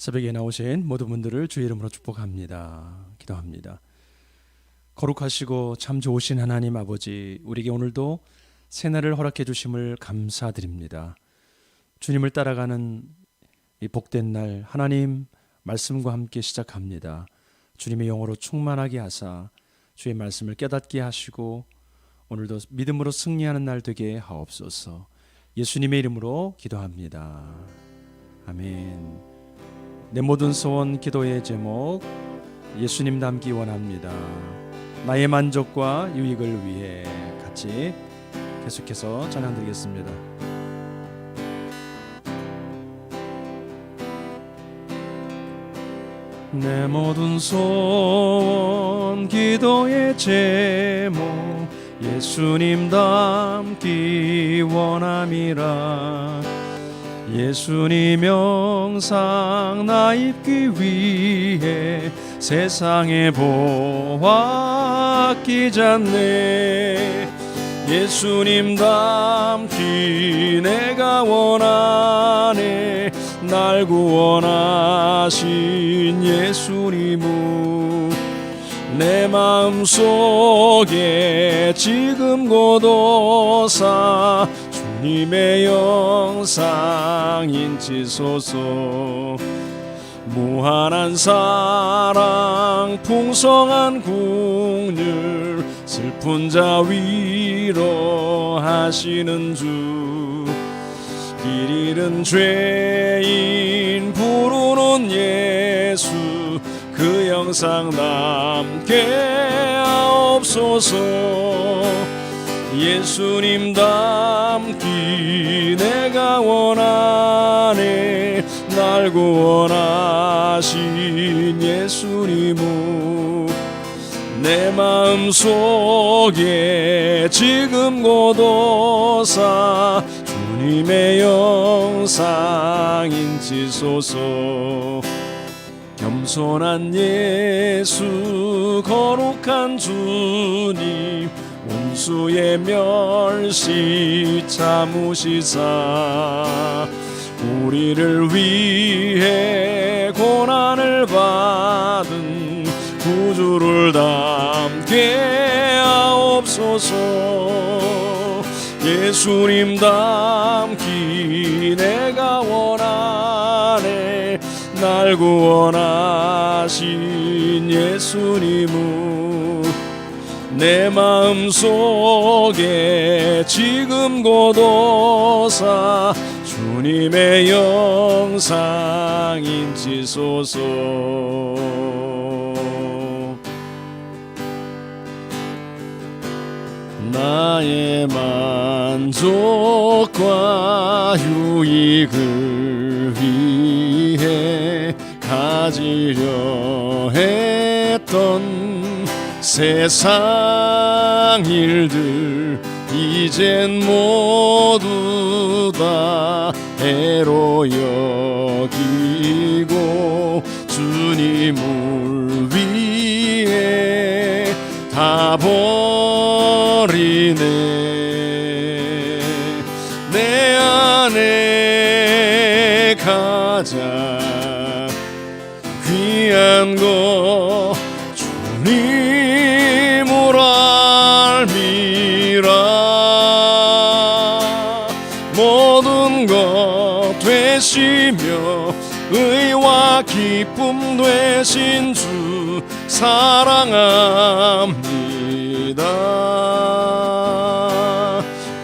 새벽에 나오신 모든 분들을 주의 이름으로 축복합니다. 기도합니다. 거룩하시고 참 좋으신 하나님 아버지, 우리에게 오늘도 새날을 허락해 주심을 감사드립니다. 주님을 따라가는 이 복된 날, 하나님 말씀과 함께 시작합니다. 주님의 영으로 충만하게 하사 주의 말씀을 깨닫게 하시고 오늘도 믿음으로 승리하는 날 되게 하옵소서. 예수님의 이름으로 기도합니다. 아멘. 내 모든 소원 기도의 제목, 예수님 닮기 원합니다. 나의 만족과 유익을 위해 같이 계속해서 찬양드리겠습니다. 내 모든 소원 기도의 제목, 예수님 닮기 원함이라. 예수님 영상 나 입기 위해 세상에 보았기 전에 예수님 닮기 내가 원하네. 날 구원하신 예수님은 내 마음속에 지금 고도사 주님의 영상 인치소서. 무한한 사랑 풍성한 국률 슬픈 자 위로하시는 주. 길 잃은 죄인 부르는 예수, 그 영상 남게 하옵소서. 예수님 닮기 내가 원하네. 날 구원하신 예수님은 내 마음속에 지금 고도사 주님의 영상 인치소서. 겸손한 예수 거룩한 주님, 원수의 멸시 참으시사 우리를 위해 고난을 받은 구주를 닮게 하옵소서. 예수님 닮기 내가 원하네. 날 구원하신 예수님은 내 마음속에 지금 고도사 주님의 영상 인치소서. 나의 만족과 유익을 위해 가지려 했던 세상 일들 이젠 모두 다 애로 여기고 주님을 위해 다 버리네. 내 안에 가장 귀한 것 주님을 알미라. 모든 것 되시며 의와 기쁨 되신 주 사랑합니다.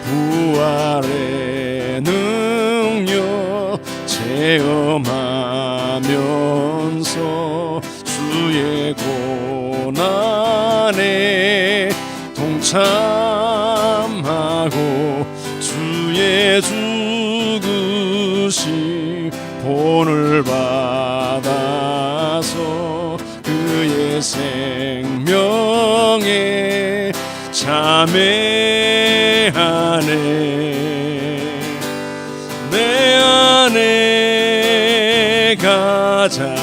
부활의 능력 체험하면서 주의 고난에 동참하고 주의 죽으심 본을 받아서 그의 생명에 참회하네. 내 안에 가장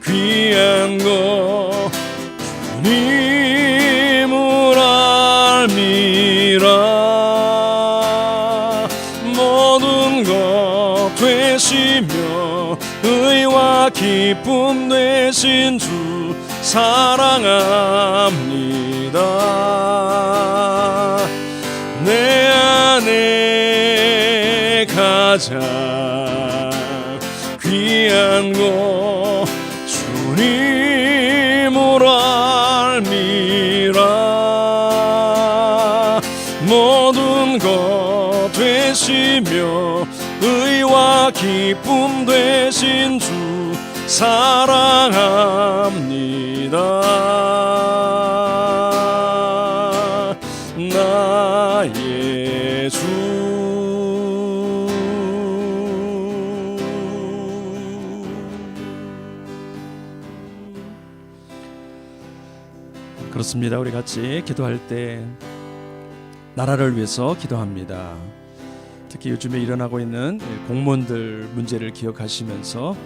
귀한 것 주님을 알미라. 모든 것 되시며 기쁨 되신 주 사랑합니다. 내 안에 가장 귀한 것 주님을 알미라. 모든 것 되시며 의와 기쁨 되신 주 사랑합니다. 나의 주. 그렇습니다. 우리 같이 기도할 때 나라를 위해서 기도합니다. 특히 요즘에 일어나고 있는 공무원들 문제를 기억하시면서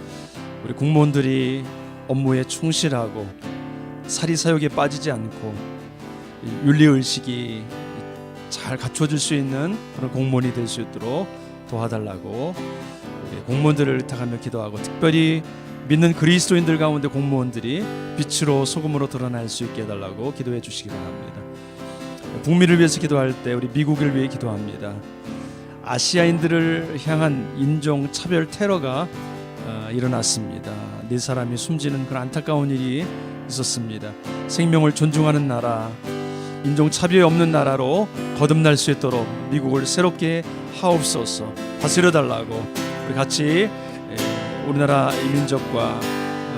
우리 공무원들이 업무에 충실하고 사리사욕에 빠지지 않고 윤리의식이 잘 갖춰질 수 있는 그런 공무원이 될 수 있도록 도와달라고 공무원들을 의탁하며 기도하고, 특별히 믿는 그리스도인들 가운데 공무원들이 빛으로 소금으로 드러날 수 있게 해달라고 기도해 주시기 바랍니다. 북미를 위해서 기도할 때 우리 미국을 위해 기도합니다. 아시아인들을 향한 인종차별 테러가 일어났습니다. 4사람이 숨지는 그런 안타까운 일이 있었습니다. 생명을 존중하는 나라, 인종차별이 없는 나라로 거듭날 수 있도록 미국을 새롭게 하옵소서. 다스려달라고 우리 같이 우리나라 민족과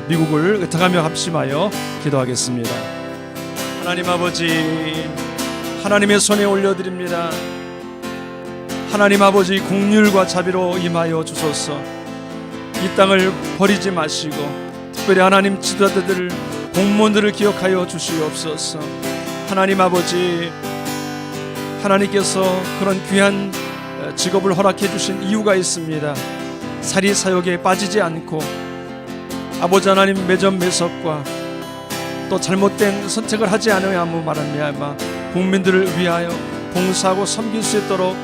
미국을 의탁하며 합심하여 기도하겠습니다. 하나님 아버지, 하나님의 손에 올려드립니다. 하나님 아버지, 긍휼과 자비로 임하여 주소서. 이 땅을 버리지 마시고 특별히 하나님 지도자들, 공무원들을 기억하여 주시옵소서. 하나님 아버지, 하나님께서 그런 귀한 직업을 허락해 주신 이유가 있습니다. 사리사욕에 빠지지 않고 아버지 하나님 매점매석과 또 잘못된 선택을 하지 않으며 말미암아 국민들을 위하여 봉사하고 섬길 수 있도록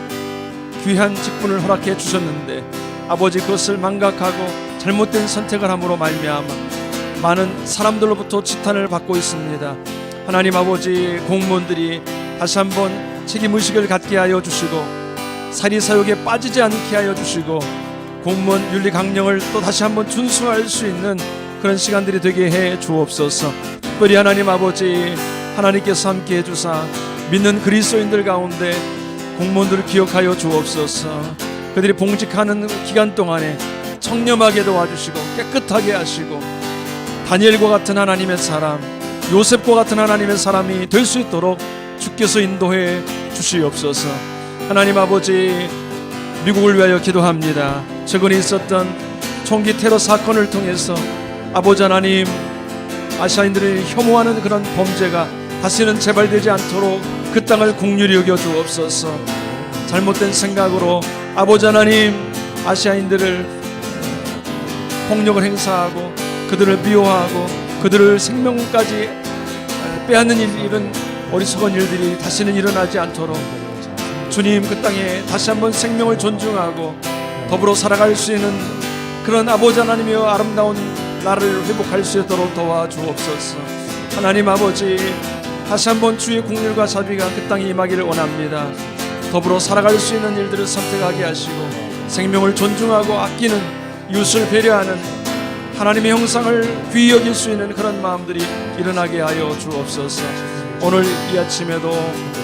귀한 직분을 허락해 주셨는데, 아버지 그것을 망각하고 잘못된 선택을 함으로 말미암아 많은 사람들로부터 지탄을 받고 있습니다. 하나님 아버지, 공무원들이 다시 한번 책임의식을 갖게 하여 주시고 사리사욕에 빠지지 않게 하여 주시고 공무원 윤리 강령을 또 다시 한번 준수할 수 있는 그런 시간들이 되게 해 주옵소서. 특별히 하나님 아버지, 하나님께서 함께 해주사 믿는 그리스도인들 가운데 공무원들을 기억하여 주옵소서. 그들이 봉직하는 기간 동안에 청렴하게 도와주시고 깨끗하게 하시고 다니엘과 같은 하나님의 사람, 요셉과 같은 하나님의 사람이 될 수 있도록 주께서 인도해 주시옵소서. 하나님 아버지, 미국을 위하여 기도합니다. 최근에 있었던 총기 테러 사건을 통해서 아버지 하나님, 아시아인들이 혐오하는 그런 범죄가 다시는 재발되지 않도록 그 땅을 긍휼히 여겨 주옵소서. 잘못된 생각으로 아버지 하나님, 아시아인들을 폭력을 행사하고 그들을 미워하고 그들을 생명까지 빼앗는 이런 어리석은 일들이 다시는 일어나지 않도록 주님, 그 땅에 다시 한번 생명을 존중하고 더불어 살아갈 수 있는 그런 아버지 하나님이여 아름다운 나라를 회복할 수 있도록 도와주옵소서. 하나님 아버지, 다시 한번 주의 긍휼과 자비가 그 땅에 임하기를 원합니다. 더불어 살아갈 수 있는 일들을 선택하게 하시고 생명을 존중하고 아끼는, 이웃을 배려하는 하나님의 형상을 귀히 여길 수 있는 그런 마음들이 일어나게 하여 주옵소서. 오늘 이 아침에도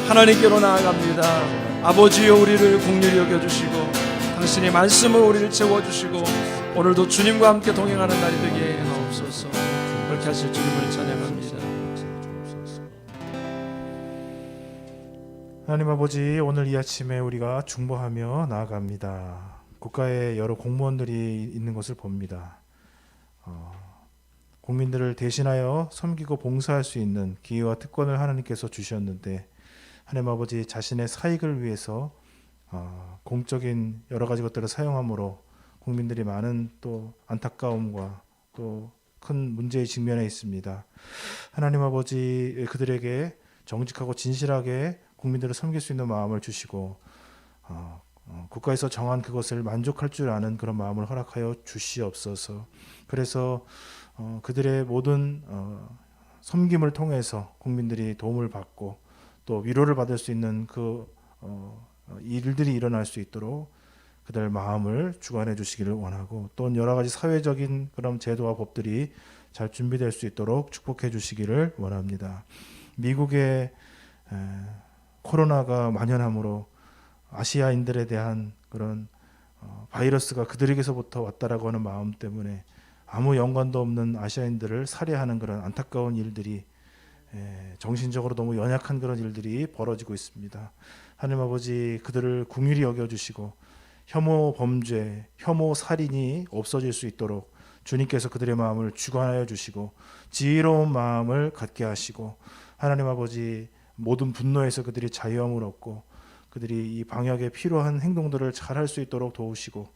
하나님께로 나아갑니다. 아버지여, 우리를 긍휼히 여겨주시고 당신의 말씀으로 우리를 채워주시고 오늘도 주님과 함께 동행하는 날이 되게 하옵소서. 그렇게 하실 주님을 찬양합니다. 하나님 아버지, 오늘 이 아침에 우리가 중보하며 나아갑니다. 국가에 여러 공무원들이 있는 것을 봅니다. 국민들을 대신하여 섬기고 봉사할 수 있는 기회와 특권을 하나님께서 주셨는데, 하나님 아버지, 자신의 사익을 위해서 공적인 여러 가지 것들을 사용함으로 국민들이 많은 또 안타까움과 또 큰 문제에 직면해 있습니다. 하나님 아버지, 그들에게 정직하고 진실하게 국민들을 섬길 수 있는 마음을 주시고 국가에서 정한 그것을 만족할 줄 아는 그런 마음을 허락하여 주시옵소서. 그래서 그들의 모든 섬김을 통해서 국민들이 도움을 받고 또 위로를 받을 수 있는 그 일들이 일어날 수 있도록 그들 마음을 주관해 주시기를 원하고, 또 여러 가지 사회적인 그런 제도와 법들이 잘 준비될 수 있도록 축복해 주시기를 원합니다. 미국의 코로나가 만연함으로 아시아인들에 대한 그런 바이러스가 그들에게서부터 왔다라고 하는 마음 때문에 아무 연관도 없는 아시아인들을 살해하는 그런 안타까운 일들이, 정신적으로 너무 연약한 그런 일들이 벌어지고 있습니다. 하나님 아버지, 그들을 긍휼히 여겨주시고 혐오 범죄, 혐오 살인이 없어질 수 있도록 주님께서 그들의 마음을 주관하여 주시고 지혜로운 마음을 갖게 하시고, 하나님 아버지, 모든 분노에서 그들이 자유함을 얻고 그들이 이 방역에 필요한 행동들을 잘 할 수 있도록 도우시고,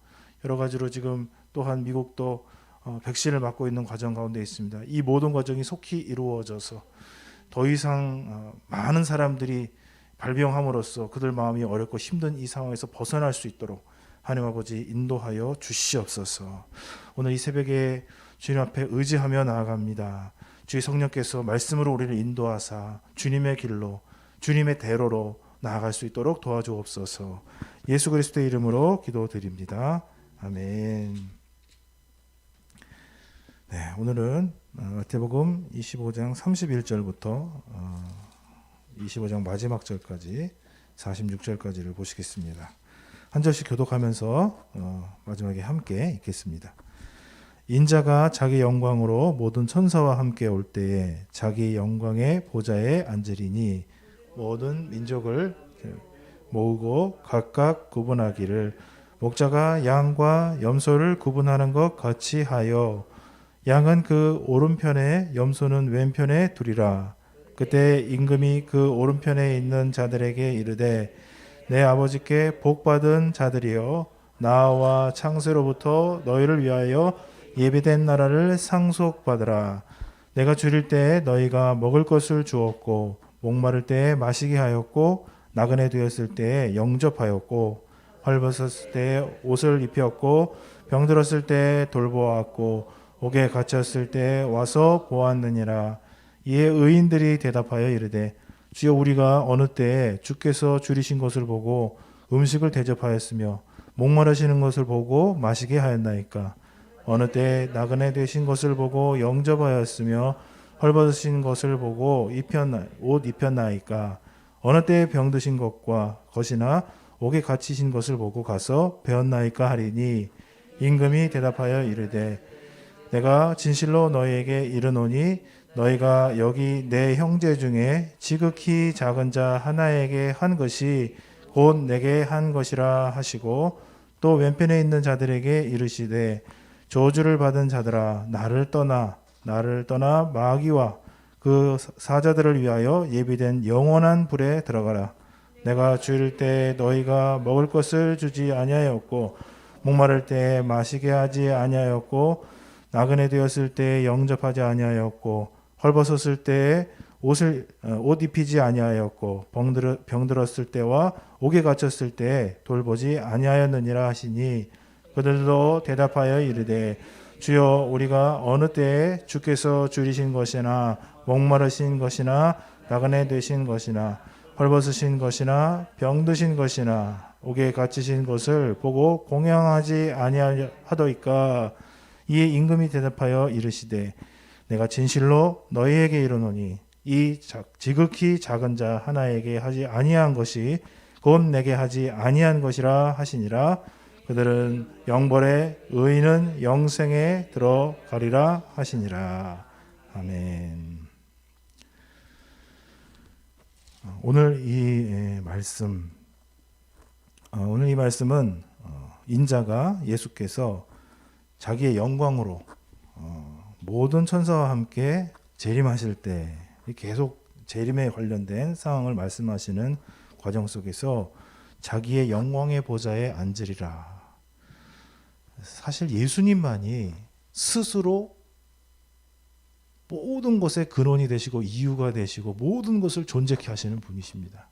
여러 가지로 지금 또한 미국도 백신을 맞고 있는 과정 가운데 있습니다. 이 모든 과정이 속히 이루어져서 더 이상 많은 사람들이 발병함으로써 그들 마음이 어렵고 힘든 이 상황에서 벗어날 수 있도록 하나님 아버지 인도하여 주시옵소서. 오늘 이 새벽에 주님 앞에 의지하며 나아갑니다. 주의 성령께서 말씀으로 우리를 인도하사 주님의 길로, 주님의 대로로 나아갈 수 있도록 도와주옵소서. 예수 그리스도의 이름으로 기도드립니다. 아멘. 네, 오늘은 마태복음 25장 31절부터 25장 마지막 절까지 46절까지를 보시겠습니다. 한 절씩 교독하면서 마지막에 함께 읽겠습니다. 인자가 자기 영광으로 모든 천사와 함께 올 때에 자기 영광의 보좌에 앉으리니 모든 민족을 모으고 각각 구분하기를 목자가 양과 염소를 구분하는 것 같이 하여 양은 그 오른편에 염소는 왼편에 두리라. 그때 임금이 그 오른편에 있는 자들에게 이르되 내 아버지께 복받은 자들이여, 나와 창세로부터 너희를 위하여 예비된 나라를 상속받으라. 내가 줄일 때에 너희가 먹을 것을 주었고 목마를 때에 마시게 하였고 나그네 되었을 때에 영접하였고 헐벗었을 때에 옷을 입혔고 병들었을 때에 돌보았고 옥에 갇혔을 때에 와서 보았느니라. 이에 의인들이 대답하여 이르되 주여, 우리가 어느 때에 주께서 줄이신 것을 보고 음식을 대접하였으며 목마르시는 것을 보고 마시게 하였나이까? 어느 때에 나그네 되신 것을 보고 영접하였으며 헐벗으신 것을 보고 옷 입혔나이까? 어느 때에 병드신 것이나 옥에 갇히신 것을 보고 가서 배웠나이까 하리니, 임금이 대답하여 이르되 내가 진실로 너희에게 이르노니 너희가 여기 내 형제 중에 지극히 작은 자 하나에게 한 것이 곧 내게 한 것이라 하시고, 또 왼편에 있는 자들에게 이르시되 저주를 받은 자들아, 나를 떠나 마귀와 그 사자들을 위하여 예비된 영원한 불에 들어가라. 내가 줄일 때 너희가 먹을 것을 주지 아니하였고 목마를 때 마시게 하지 아니하였고 나그네 되었을 때 영접하지 아니하였고 헐벗었을 때에 옷 입히지 아니하였고 병들었을 때와 옥에 갇혔을 때에 돌보지 아니하였느니라 하시니, 그들도 대답하여 이르되 주여, 우리가 어느 때에 주께서 줄이신 것이나 목마르신 것이나 나그네 되신 것이나 헐벗으신 것이나 병드신 것이나 옥에 갇히신 것을 보고 공양하지 아니하더이까? 이에 임금이 대답하여 이르시되 내가 진실로 너희에게 이르노니 이 지극히 작은 자 하나에게 하지 아니한 것이 곧 내게 하지 아니한 것이라 하시니라. 그들은 영벌에, 의인은 영생에 들어가리라 하시니라. 아멘. 오늘 이 말씀은 인자가 예수께서 자기의 영광으로 모든 천사와 함께 재림하실 때, 계속 재림에 관련된 상황을 말씀하시는 과정 속에서 자기의 영광의 보좌에 앉으리라. 사실 예수님만이 스스로 모든 것의 근원이 되시고 이유가 되시고 모든 것을 존재케 하시는 분이십니다.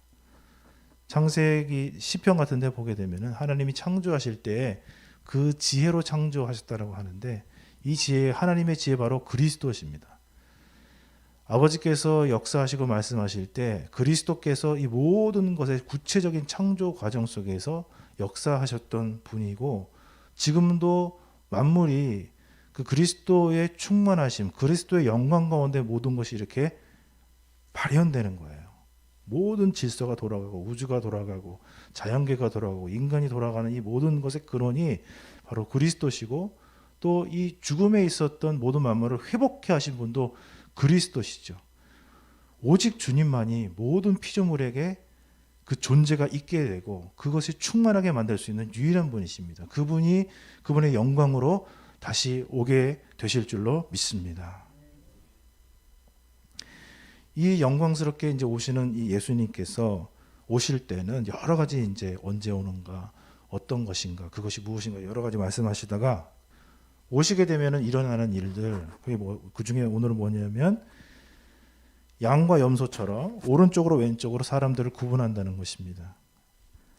창세기 시편 같은 데 보게 되면은 하나님이 창조하실 때 그 지혜로 창조하셨다라고 하는데, 이 지혜, 하나님의 지혜 바로 그리스도십니다. 아버지께서 역사하시고 말씀하실 때 그리스도께서 이 모든 것의 구체적인 창조 과정 속에서 역사하셨던 분이고, 지금도 만물이 그 그리스도의 충만하심, 그리스도의 영광 가운데 모든 것이 이렇게 발현되는 거예요. 모든 질서가 돌아가고 우주가 돌아가고 자연계가 돌아가고 인간이 돌아가는 이 모든 것의 근원이 바로 그리스도시고, 또 이 죽음에 있었던 모든 만물을 회복해 하신 분도 그리스도시죠. 오직 주님만이 모든 피조물에게 그 존재가 있게 되고 그것이 충만하게 만들 수 있는 유일한 분이십니다. 그분이 그분의 영광으로 다시 오게 되실 줄로 믿습니다. 이 영광스럽게 이제 오시는 이 예수님께서 오실 때는 여러 가지 이제 언제 오는가, 어떤 것인가, 그것이 무엇인가 여러 가지 말씀하시다가 오시게 되면은 일어나는 일들, 그게 그 중에 오늘은 뭐냐면 양과 염소처럼 오른쪽으로 왼쪽으로 사람들을 구분한다는 것입니다.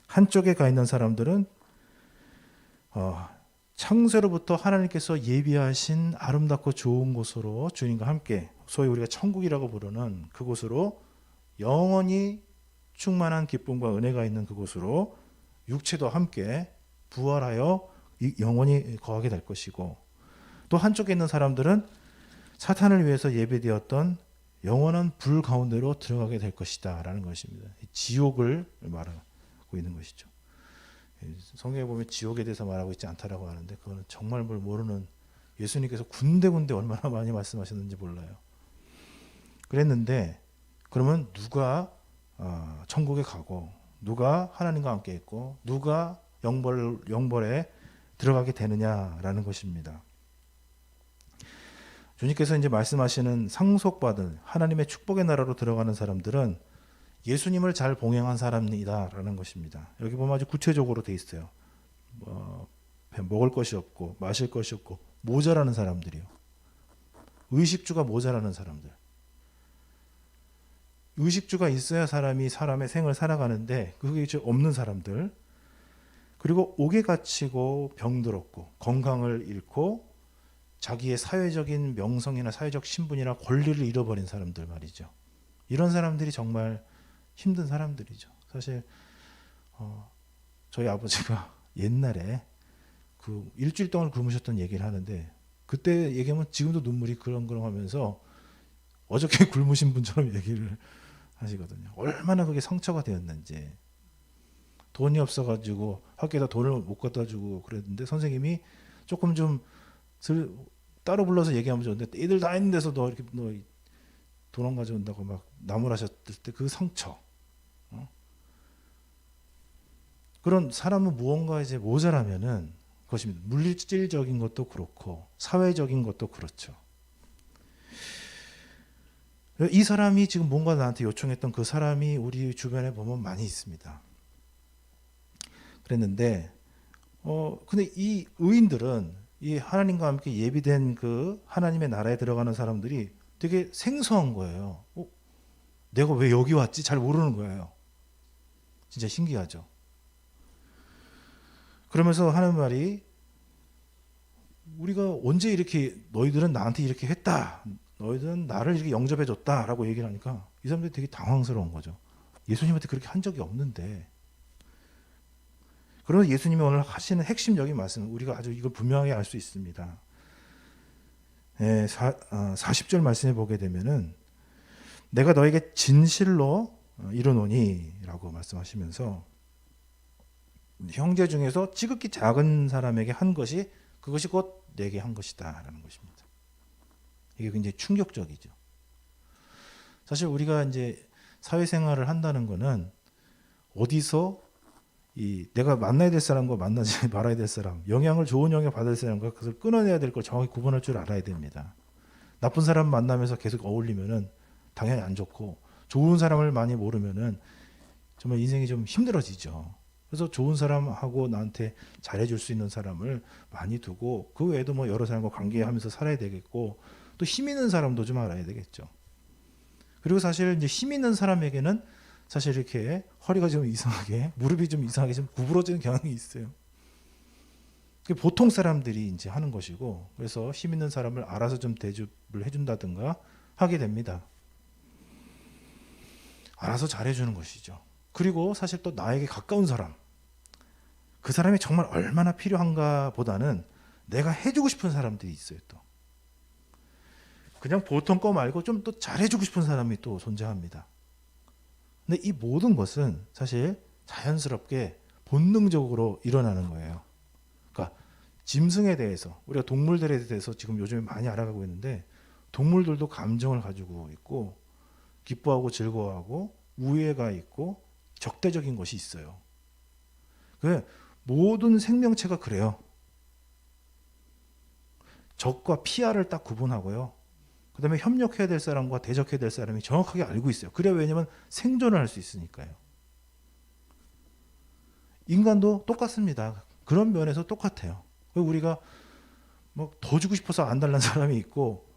한쪽에 가 있는 사람들은 창세로부터 하나님께서 예비하신 아름답고 좋은 곳으로 주님과 함께, 소위 우리가 천국이라고 부르는 그곳으로, 영원히 충만한 기쁨과 은혜가 있는 그곳으로 육체도 함께 부활하여 영원히 거하게 될 것이고, 또 한쪽에 있는 사람들은 사탄을 위해서 예비되었던 영원한 불 가운데로 들어가게 될 것이다 라는 것입니다. 지옥을 말하고 있는 것이죠. 성경에 보면 지옥에 대해서 말하고 있지 않다라고 하는데, 그거는 정말 뭘 모르는, 예수님께서 군데군데 얼마나 많이 말씀하셨는지 몰라요. 그랬는데 그러면 누가 천국에 가고 누가 하나님과 함께 있고 누가 영벌에 들어가게 되느냐라는 것입니다. 주님께서 이제 말씀하시는 상속받은 하나님의 축복의 나라로 들어가는 사람들은 예수님을 잘 봉행한 사람이다라는 것입니다. 여기 보면 아주 구체적으로 돼 있어요. 먹을 것이 없고 마실 것이 없고 모자라는 사람들이요. 의식주가 모자라는 사람들. 의식주가 있어야 사람의 생을 살아가는데 그게 없는 사람들. 그리고 옥에 갇히고 병들었고 건강을 잃고 자기의 사회적인 명성이나 사회적 신분이나 권리를 잃어버린 사람들 말이죠. 이런 사람들이 정말 힘든 사람들이죠. 사실 저희 아버지가 옛날에 그 일주일 동안 굶으셨던 얘기를 하는데, 그때 얘기하면 지금도 눈물이 그렁그렁하면서 어저께 굶으신 분처럼 얘기를 하시거든요. 얼마나 그게 상처가 되었는지. 돈이 없어가지고 학교에다 돈을 못 갖다 주고 그랬는데 선생님이 조금 좀 따로 불러서 얘기하면 좋은데, 애들 다 있는 데서 너 이렇게 돈 안 가져온다고 막 나무라셨을 때 그 상처. 그런 사람은 무언가 이제 모자라면은 그것입니다. 물질적인 것도 그렇고 사회적인 것도 그렇죠. 이 사람이 지금 뭔가 나한테 요청했던 그 사람이 우리 주변에 보면 많이 있습니다. 그랬는데 근데 이 의인들은 이 하나님과 함께 예비된 그 하나님의 나라에 들어가는 사람들이 되게 생소한 거예요. 내가 왜 여기 왔지? 잘 모르는 거예요. 진짜 신기하죠. 그러면서 하는 말이, 우리가 언제 이렇게 너희들은 나한테 이렇게 했다, 너희들은 나를 이렇게 영접해 줬다라고 얘기를 하니까 이 사람들이 되게 당황스러운 거죠. 예수님한테 그렇게 한 적이 없는데. 그러나 예수님이 오늘 하시는 핵심적인 말씀, 우리가 아주 이걸 분명하게 알 수 있습니다. 40절 말씀에 보게 되면은 내가 너에게 진실로 이르노니 라고 말씀하시면서, 형제 중에서 지극히 작은 사람에게 한 것이 그것이 곧 내게 한 것이다 라는 것입니다. 이게 굉장히 충격적이죠. 사실 우리가 이제 사회생활을 한다는 거는 어디서 내가 만나야 될 사람과 만나지 말아야 될 사람, 좋은 영향을 받을 사람과 그것을 끊어내야 될 걸 정확히 구분할 줄 알아야 됩니다. 나쁜 사람 만나면서 계속 어울리면은 당연히 안 좋고, 좋은 사람을 많이 모르면은 정말 인생이 좀 힘들어지죠. 그래서 좋은 사람하고 나한테 잘해줄 수 있는 사람을 많이 두고, 그 외에도 뭐 여러 사람과 관계하면서 살아야 되겠고, 또 힘 있는 사람도 좀 알아야 되겠죠. 그리고 사실 이제 힘 있는 사람에게는 사실 이렇게 허리가 좀 이상하게, 무릎이 좀 이상하게 좀 구부러지는 경향이 있어요. 그게 보통 사람들이 이제 하는 것이고, 그래서 힘 있는 사람을 알아서 좀 대접을 해준다든가 하게 됩니다. 알아서 잘해주는 것이죠. 그리고 사실 또 나에게 가까운 사람, 그 사람이 정말 얼마나 필요한가 보다는 내가 해주고 싶은 사람들이 있어요. 또 그냥 보통 거 말고 좀 또 잘해주고 싶은 사람이 또 존재합니다. 근데 이 모든 것은 사실 자연스럽게 본능적으로 일어나는 거예요. 그러니까 짐승에 대해서, 우리가 동물들에 대해서 지금 요즘에 많이 알아가고 있는데, 동물들도 감정을 가지고 있고 기뻐하고 즐거워하고 우애가 있고 적대적인 것이 있어요. 그 모든 생명체가 그래요. 적과 피하를 딱 구분하고요. 그 다음에 협력해야 될 사람과 대적해야 될 사람이 정확하게 알고 있어요. 그래야, 왜냐하면 생존을 할 수 있으니까요. 인간도 똑같습니다. 그런 면에서 똑같아요. 우리가 뭐 더 주고 싶어서 안 달라는 사람이 있고,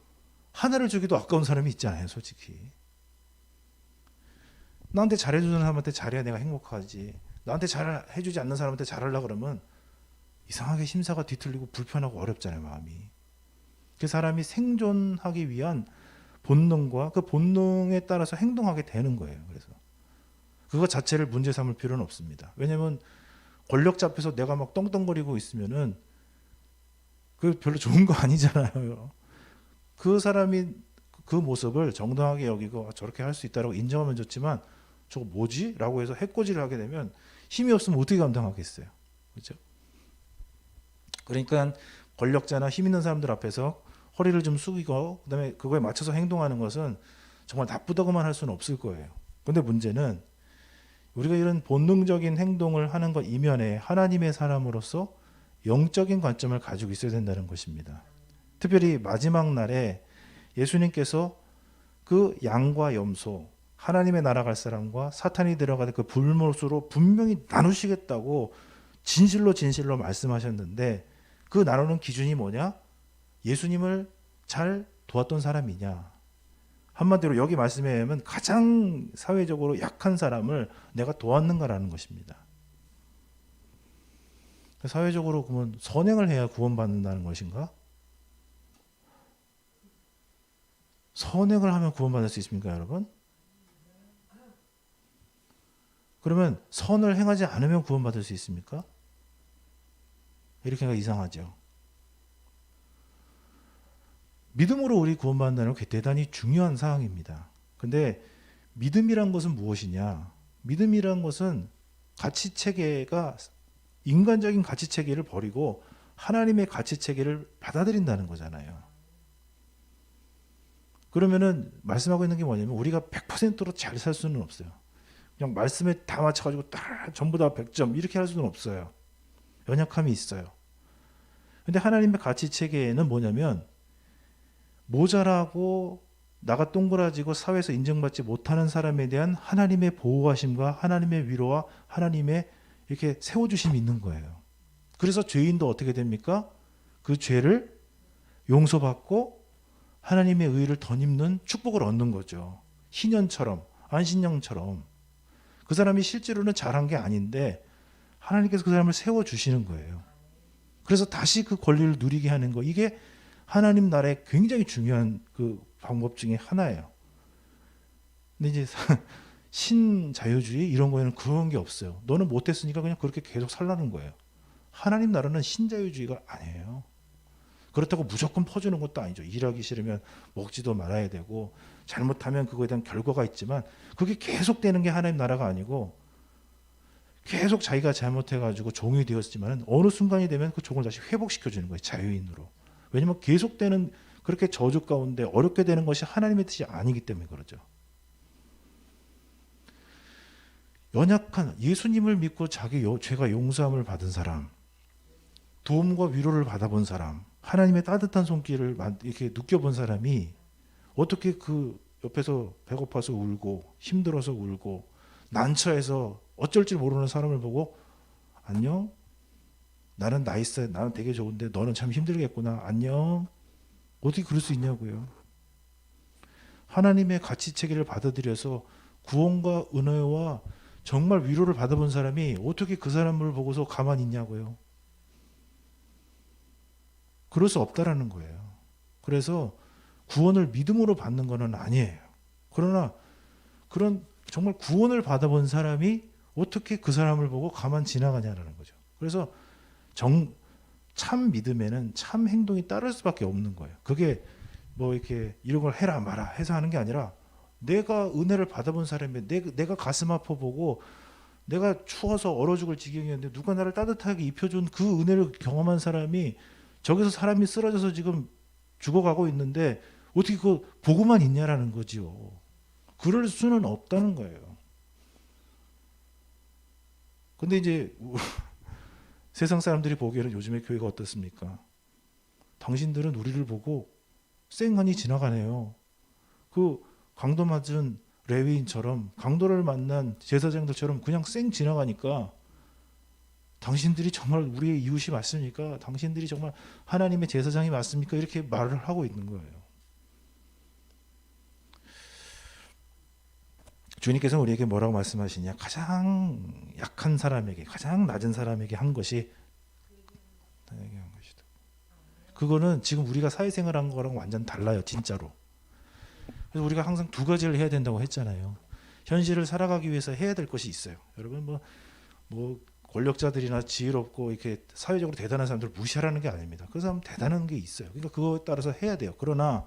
하나를 주기도 아까운 사람이 있잖아요. 솔직히 나한테 잘해주는 사람한테 잘해야 내가 행복하지, 나한테 잘해주지 않는 사람한테 잘하려고 그러면 이상하게 심사가 뒤틀리고 불편하고 어렵잖아요, 마음이. 그 사람이 생존하기 위한 본능과 그 본능에 따라서 행동하게 되는 거예요. 그래서 그거 자체를 문제 삼을 필요는 없습니다. 왜냐하면 권력자 앞에서 내가 막 떵떵거리고 있으면은 그 별로 좋은 거 아니잖아요. 그 사람이 그 모습을 정당하게 여기고 저렇게 할 수 있다고 인정하면 좋지만, 저거 뭐지? 라고 해서 해코지를 하게 되면 힘이 없으면 어떻게 감당하겠어요. 그렇죠? 그러니까 권력자나 힘 있는 사람들 앞에서 허리를 좀 숙이고 그다음에 그거에 맞춰서 행동하는 것은 정말 나쁘다고만 할 수는 없을 거예요. 근데 문제는 우리가 이런 본능적인 행동을 하는 것 이면에 하나님의 사람으로서 영적인 관점을 가지고 있어야 된다는 것입니다. 특별히 마지막 날에 예수님께서 그 양과 염소, 하나님의 나라 갈 사람과 사탄이 들어가는 그 불못으로 분명히 나누시겠다고 진실로 말씀하셨는데, 그 나누는 기준이 뭐냐? 예수님을 잘 도왔던 사람이냐? 한마디로 여기 말씀에 의하면 가장 사회적으로 약한 사람을 내가 도왔는가라는 것입니다. 사회적으로 그러면 선행을 해야 구원받는다는 것인가? 선행을 하면 구원받을 수 있습니까, 여러분? 그러면 선을 행하지 않으면 구원받을 수 있습니까? 이렇게 하니까 이상하죠. 믿음으로 우리 구원받는다는 게 대단히 중요한 사항입니다. 근데 믿음이란 것은 무엇이냐? 믿음이란 것은 가치체계가 인간적인 가치체계를 버리고 하나님의 가치체계를 받아들인다는 거잖아요. 그러면은 말씀하고 있는 게 뭐냐면, 우리가 100%로 잘 살 수는 없어요. 그냥 말씀에 다 맞춰가지고 다 전부 다 100점 이렇게 할 수는 없어요. 연약함이 있어요. 근데 하나님의 가치체계에는 뭐냐면, 모자라고 나가 동그라지고 사회에서 인정받지 못하는 사람에 대한 하나님의 보호하심과 하나님의 위로와 하나님의 이렇게 세워주심이 있는 거예요. 그래서 죄인도 어떻게 됩니까? 그 죄를 용서받고 하나님의 의를 덧입는 축복을 얻는 거죠. 희년처럼, 안신령처럼. 그 사람이 실제로는 잘한 게 아닌데 하나님께서 그 사람을 세워주시는 거예요. 그래서 다시 그 권리를 누리게 하는 거, 이게 하나님 나라의 굉장히 중요한 그 방법 중에 하나예요. 근데 이제 신자유주의 이런 거에는 그런 게 없어요. 너는 못했으니까 그냥 그렇게 계속 살라는 거예요. 하나님 나라는 신자유주의가 아니에요. 그렇다고 무조건 퍼주는 것도 아니죠. 일하기 싫으면 먹지도 말아야 되고, 잘못하면 그거에 대한 결과가 있지만, 그게 계속되는 게 하나님 나라가 아니고, 계속 자기가 잘못해가지고 종이 되었지만 어느 순간이 되면 그 종을 다시 회복시켜주는 거예요. 자유인으로. 왜냐하면 계속되는 그렇게 저주 가운데 어렵게 되는 것이 하나님의 뜻이 아니기 때문에 그러죠. 연약한, 예수님을 믿고 자기 죄가 용서함을 받은 사람, 도움과 위로를 받아본 사람, 하나님의 따뜻한 손길을 이렇게 느껴본 사람이 어떻게 그 옆에서 배고파서 울고 힘들어서 울고 난처해서 어쩔 줄 모르는 사람을 보고, 안녕? 나는 나이스, 나는 되게 좋은데 너는 참 힘들겠구나. 안녕? 어떻게 그럴 수 있냐고요. 하나님의 가치 체계를 받아들여서 구원과 은혜와 정말 위로를 받아본 사람이 어떻게 그 사람을 보고서 가만히 있냐고요. 그럴 수 없다라는 거예요. 그래서 구원을 믿음으로 받는 것은 아니에요. 그러나 그런 정말 구원을 받아본 사람이 어떻게 그 사람을 보고 가만 지나가냐라는 거죠. 그래서 참 믿음에는 참 행동이 따를 수밖에 없는 거예요. 그게 뭐 이렇게 이런 걸 해라 마라 해서 하는 게 아니라 내가 은혜를 받아본 사람이 내가 가슴 아파 보고 내가 추워서 얼어 죽을 지경이었는데 누가 나를 따뜻하게 입혀준 그 은혜를 경험한 사람이 저기서 사람이 쓰러져서 지금 죽어가고 있는데 어떻게 그거 보고만 있냐라는 거지요. 그럴 수는 없다는 거예요. 근데 이제 세상 사람들이 보기에는 요즘의 교회가 어떻습니까? 당신들은 우리를 보고 쌩하니 지나가네요. 그 강도 맞은 레위인처럼 강도를 만난 제사장들처럼 그냥 쌩 지나가니까 당신들이 정말 우리의 이웃이 맞습니까? 당신들이 정말 하나님의 제사장이 맞습니까? 이렇게 말을 하고 있는 거예요. 주님께서는 우리에게 뭐라고 말씀하시냐? 가장 약한 사람에게, 가장 낮은 사람에게 한 것이 나에게 한 것이다. 그거는 지금 우리가 사회생활한 거랑 완전 달라요, 진짜로. 그래서 우리가 항상 두 가지를 해야 된다고 했잖아요. 현실을 살아가기 위해서 해야 될 것이 있어요. 여러분 뭐 권력자들이나 지혜롭고 이렇게 사회적으로 대단한 사람들을 무시하라는 게 아닙니다. 그 사람 대단한 게 있어요. 그러니까 그거에 따라서 해야 돼요. 그러나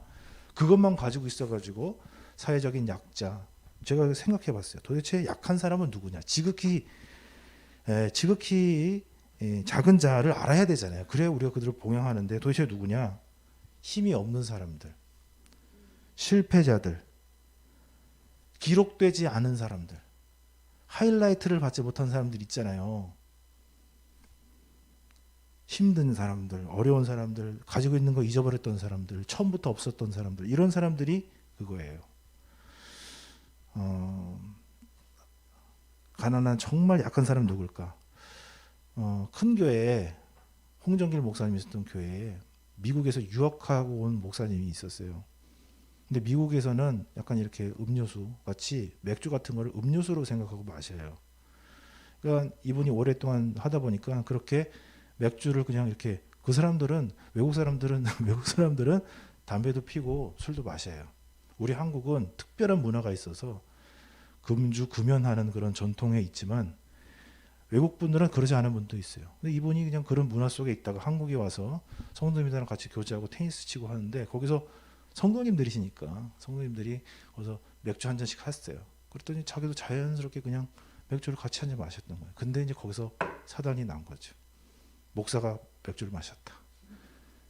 그것만 가지고 있어가지고 사회적인 약자, 제가 생각해봤어요. 도대체 약한 사람은 누구냐? 지극히 작은 자를 알아야 되잖아요. 그래야 우리가 그들을 봉양하는데 도대체 누구냐? 힘이 없는 사람들, 실패자들, 기록되지 않은 사람들, 하이라이트를 받지 못한 사람들 있잖아요. 힘든 사람들, 어려운 사람들, 가지고 있는 거 잊어버렸던 사람들, 처음부터 없었던 사람들, 이런 사람들이 그거예요. 가난한 정말 약한 사람 누굴까? 큰 교회에 홍정길 목사님이 있었던 교회에 미국에서 유학하고 온 목사님이 있었어요. 근데 미국에서는 약간 이렇게 음료수 같이 맥주 같은 거를 음료수로 생각하고 마셔요. 그러니까 이분이 오랫동안 하다 보니까 그렇게 맥주를 그냥 이렇게 그 사람들은 외국 사람들은 담배도 피고 술도 마셔요. 우리 한국은 특별한 문화가 있어서 금주 금연하는 그런 전통에 있지만 외국 분들은 그러지 않은 분도 있어요. 근데 이분이 그냥 그런 문화 속에 있다가 한국에 와서 성도님들이랑 같이 교제하고 테니스 치고 하는데 거기서 성도님들이시니까 성도님들이 거기서 맥주 한 잔씩 하셨어요. 그랬더니 자기도 자연스럽게 그냥 맥주를 같이 한 잔 마셨던 거예요. 근데 이제 거기서 사단이 난 거죠. 목사가 맥주를 마셨다.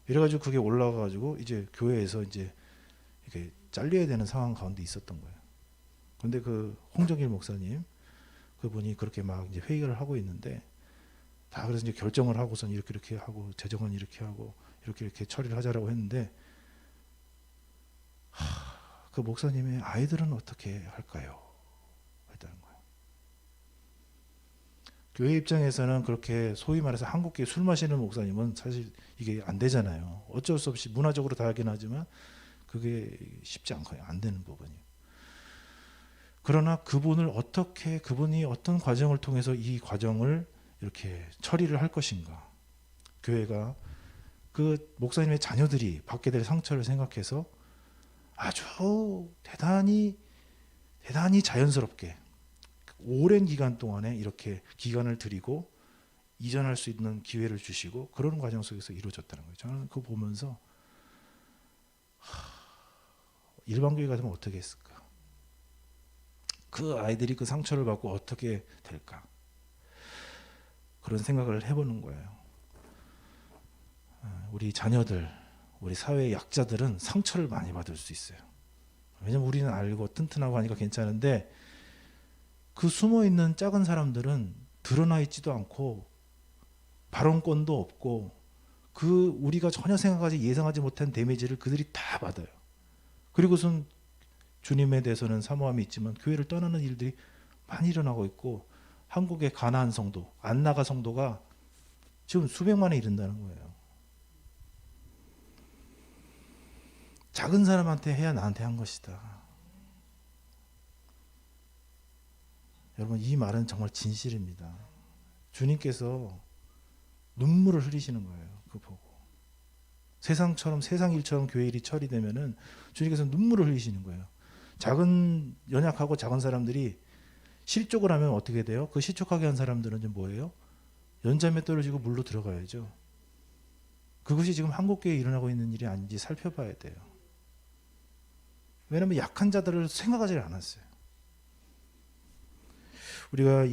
이래가지고 그게 올라가가지고 이제 교회에서 이제 이렇게 잘려야 되는 상황 가운데 있었던 거예요. 근데 그 홍정일 목사님 그분이 그렇게 막 이제 회의를 하고 있는데 다 그래서 이제 결정을 하고선 이렇게 하고 재정은 이렇게 하고 이렇게 처리를 하자라고 했는데 그 목사님의 아이들은 어떻게 할까요? 했다는 거예요. 교회 입장에서는 그렇게 소위 말해서 한국계 술 마시는 목사님은 사실 이게 안 되잖아요. 어쩔 수 없이 문화적으로 다 하긴 하지만 그게 쉽지 않고요. 안 되는 부분이에요. 그러나 그분이 어떤 과정을 통해서 이 과정을 이렇게 처리를 할 것인가? 교회가 그 목사님의 자녀들이 받게 될 상처를 생각해서 아주 대단히 자연스럽게 오랜 기간 동안에 이렇게 기간을 드리고 이전할 수 있는 기회를 주시고 그런 과정 속에서 이루어졌다는 거예요. 저는 그거 보면서 일반 교회 같으면 어떻게 했을까? 그 아이들이 그 상처를 받고 어떻게 될까? 그런 생각을 해보는 거예요. 우리 자녀들, 우리 사회의 약자들은 상처를 많이 받을 수 있어요. 왜냐면 우리는 알고 튼튼하고 하니까 괜찮은데 그 숨어있는 작은 사람들은 드러나 있지도 않고 발언권도 없고 그 우리가 전혀 생각하지 예상하지 못한 데미지를 그들이 다 받아요. 그리고선 주님에 대해서는 사모함이 있지만 교회를 떠나는 일들이 많이 일어나고 있고 한국의 가나안 성도, 안나가 성도가 지금 수백만에 이른다는 거예요. 작은 사람한테 해야 나한테 한 것이다. 여러분 이 말은 정말 진실입니다. 주님께서 눈물을 흘리시는 거예요. 그거 보고. 세상처럼 세상 일처럼 교회 일이 처리되면은 주님께서 눈물을 흘리시는 거예요. 작은 연약하고 작은 사람들이 실족을 하면 어떻게 돼요? 그 실족하게 한 사람들은 이제 뭐예요? 연장에 떨어지고 물로 들어가야죠. 그것이 지금 한국교회에 일어나고 있는 일이 아닌지 살펴봐야 돼요. 왜냐하면 약한 자들을 생각하지 않았어요. 우리가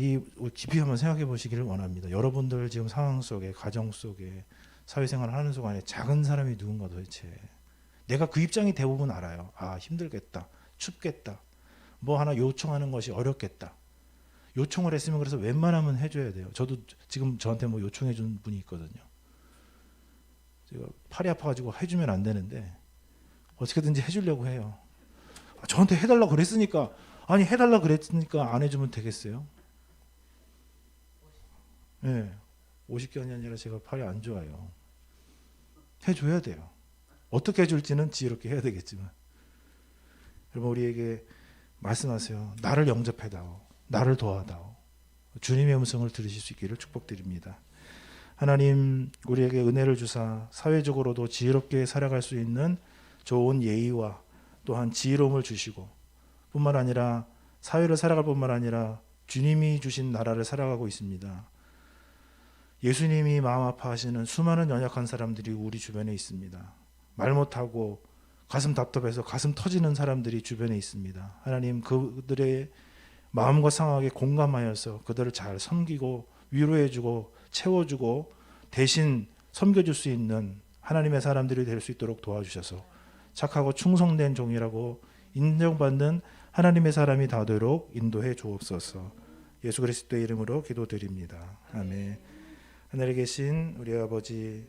깊이 한번 생각해 보시기를 원합니다. 여러분들 지금 상황 속에, 가정 속에, 사회생활을 하는 동안에 작은 사람이 누군가 도대체. 내가 그 입장이 대부분 알아요. 아, 힘들겠다. 춥겠다. 뭐 하나 요청하는 것이 어렵겠다. 요청을 했으면 그래서 웬만하면 해줘야 돼요. 저도 지금 저한테 뭐 요청해 준 분이 있거든요. 제가 팔이 아파가지고 해주면 안 되는데 어떻게든지 해주려고 해요. 저한테 해달라고 그랬으니까, 아니 해달라고 그랬으니까 안 해주면 되겠어요? 네, 50견이 아니라 제가 팔이 안 좋아요. 해줘야 돼요. 어떻게 해줄지는 지혜롭게 해야 되겠지만. 여러분 우리에게 말씀하세요. 나를 영접해다오. 나를 도와다오. 주님의 음성을 들으실 수 있기를 축복드립니다. 하나님 우리에게 은혜를 주사 사회적으로도 지혜롭게 살아갈 수 있는 좋은 예의와 또한 지혜로움을 주시고 뿐만 아니라 사회를 살아갈 뿐만 아니라 주님이 주신 나라를 살아가고 있습니다. 예수님이 마음 아파하시는 수많은 연약한 사람들이 우리 주변에 있습니다. 말 못하고 가슴 답답해서 가슴 터지는 사람들이 주변에 있습니다. 하나님 그들의 마음과 상황에 공감하여서 그들을 잘 섬기고 위로해주고 채워주고 대신 섬겨줄 수 있는 하나님의 사람들이 될 수 있도록 도와주셔서 착하고 충성된 종이라고 인정받는 하나님의 사람이 되도록 인도해 주옵소서. 예수 그리스도의 이름으로 기도드립니다. 아멘. 하늘에 계신 우리 아버지의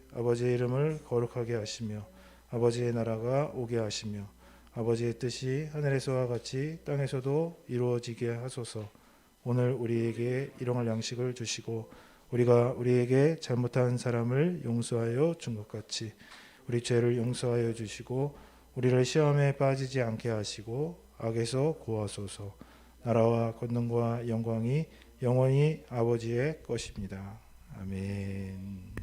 이름을 거룩하게 하시며 아버지의 나라가 오게 하시며 아버지의 뜻이 하늘에서와 같이 땅에서도 이루어지게 하소서. 오늘 우리에게 일용할 양식을 주시고 우리가 우리에게 잘못한 사람을 용서하여 준 것 같이 우리 죄를 용서하여 주시고 우리를 시험에 빠지지 않게 하시고 악에서 구하소서. 나라와 권능과 영광이 영원히 아버지의 것입니다. 아멘.